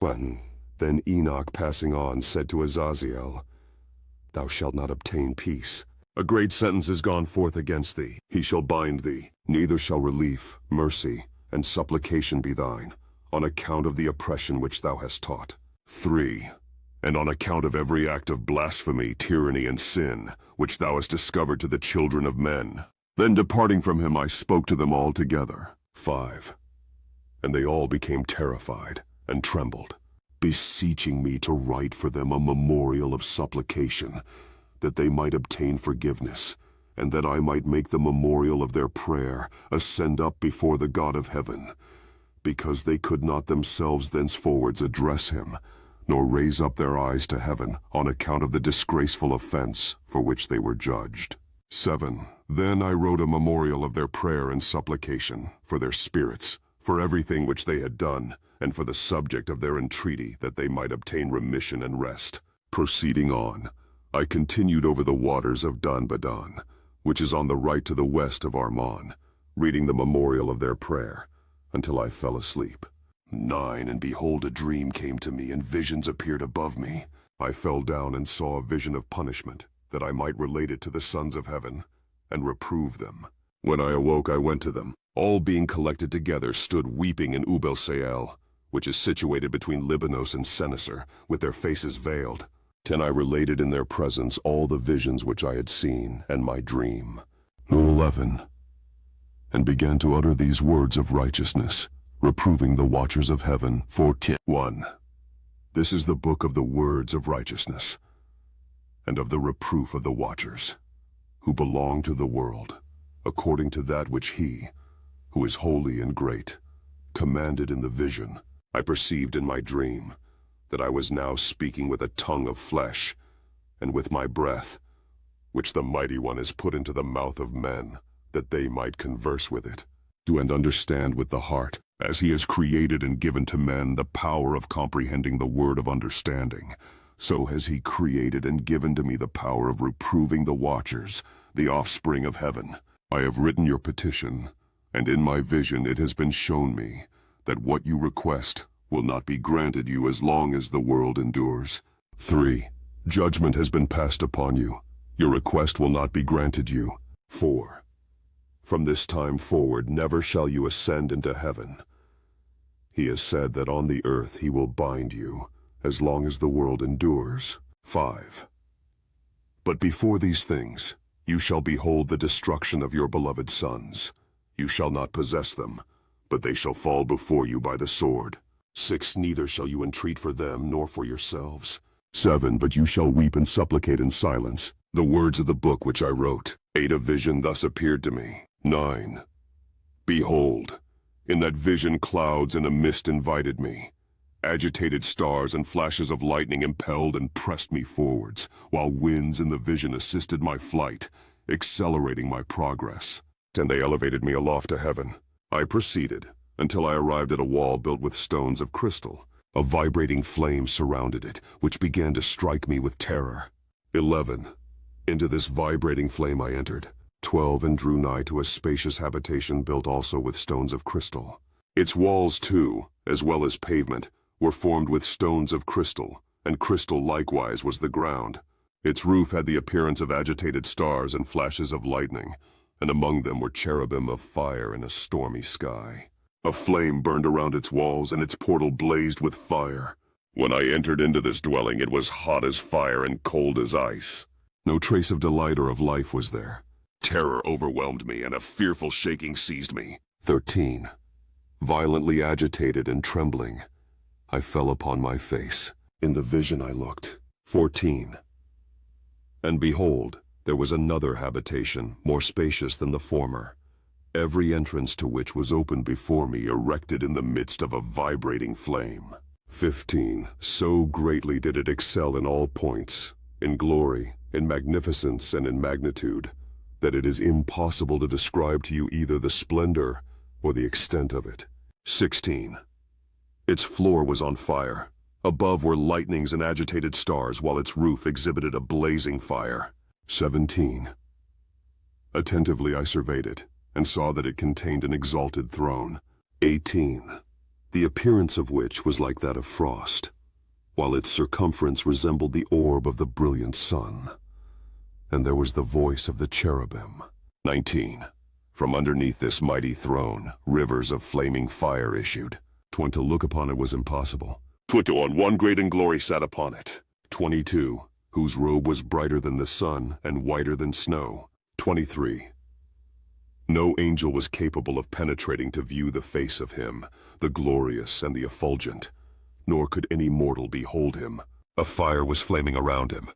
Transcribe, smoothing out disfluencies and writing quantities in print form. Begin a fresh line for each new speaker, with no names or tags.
1. Then Enoch passing on said to Azazel, Thou shalt not obtain peace. A great sentence is gone forth against thee. He shall bind thee, neither shall relief, mercy, and supplication be thine, on account of the oppression which thou hast taught. 3. And on account of every act of blasphemy, tyranny, and sin, which thou hast discovered to the children of men. Then departing from him I spoke to them all together. 5. And they all became terrified, and trembled, beseeching me to write for them a memorial of supplication, that they might obtain forgiveness, and that I might make the memorial of their prayer ascend up before the God of heaven, because they could not themselves thenceforwards address him, nor raise up their eyes to heaven on account of the disgraceful offense for which they were judged. 7. Then I wrote a memorial of their prayer and supplication, for their spirits, for everything which they had done, and for the subject of their entreaty, that they might obtain remission and rest. Proceeding on, I continued over the waters of Danbadan, which is on the right to the west of Armon, reading the memorial of their prayer, until I fell asleep. 9. And behold, a dream came to me, and visions appeared above me. I fell down and saw a vision of punishment, that I might relate it to the sons of heaven, and reprove them. When I awoke, I went to them. All being collected together stood weeping in Ubel-Seel, which is situated between Libanos and Seneser, with their faces veiled. 10. I related in their presence all the visions which I had seen, and my dream. 11. And began to utter these words of righteousness, reproving the watchers of heaven. 14. 1. This is the book of the words of righteousness, and of the reproof of the watchers, who belong to the world, according to that which he, who is holy and great, commanded in the vision. I perceived in my dream that I was now speaking with a tongue of flesh, and with my breath, which the Mighty One has put into the mouth of men, that they might converse with it, and understand with the heart, as he has created and given to men the power of comprehending the word of understanding. So has he created and given to me the power of reproving the watchers, the offspring of heaven. I have written your petition, and in my vision it has been shown me that what you request will not be granted you as long as the world endures. 3. Judgment has been passed upon you. Your request will not be granted you. 4. From this time forward never shall you ascend into heaven. He has said that on the earth he will bind you, as long as the world endures. 5. But before these things, you shall behold the destruction of your beloved sons. You shall not possess them, but they shall fall before you by the sword. 6. Neither shall you entreat for them, nor for yourselves. 7. But you shall weep and supplicate in silence the words of the book which I wrote. 8. A vision thus appeared to me. 9. Behold, in that vision clouds and a mist invited me. Agitated stars and flashes of lightning impelled and pressed me forwards, while winds in the vision assisted my flight, accelerating my progress. And they elevated me aloft to heaven. I proceeded, until I arrived at a wall built with stones of crystal. A vibrating flame surrounded it, which began to strike me with terror. 11. Into this vibrating flame I entered. 12. And drew nigh to a spacious habitation built also with stones of crystal. Its walls, too, as well as pavement, were formed with stones of crystal, and crystal likewise was the ground. Its roof had the appearance of agitated stars and flashes of lightning, and among them were cherubim of fire in a stormy sky. A flame burned around its walls, and its portal blazed with fire. When I entered into this dwelling, it was hot as fire and cold as ice. No trace of delight or of life was there. Terror overwhelmed me, and a fearful shaking seized me. 13. Violently agitated and trembling, I fell upon my face. In the vision I looked. 14. And behold, there was another habitation, more spacious than the former, every entrance to which was open before me, erected in the midst of a vibrating flame. 15. So greatly did it excel in all points, in glory, in magnificence, and in magnitude, that it is impossible to describe to you either the splendor or the extent of it. 16. Its floor was on fire. Above were lightnings and agitated stars, while its roof exhibited a blazing fire. 17. Attentively I surveyed it, and saw that it contained an exalted throne. 18. the appearance of which was like that of frost, while its circumference resembled the orb of the brilliant sun. And there was the voice of the cherubim. 19. From underneath this mighty throne, rivers of flaming fire issued. 20. To look upon it was impossible. 21. One great and glory sat upon it. 22. Whose robe was brighter than the sun and whiter than snow. 23. No angel was capable of penetrating to view the face of him, the glorious and the effulgent, nor could any mortal behold him. A fire was flaming around him,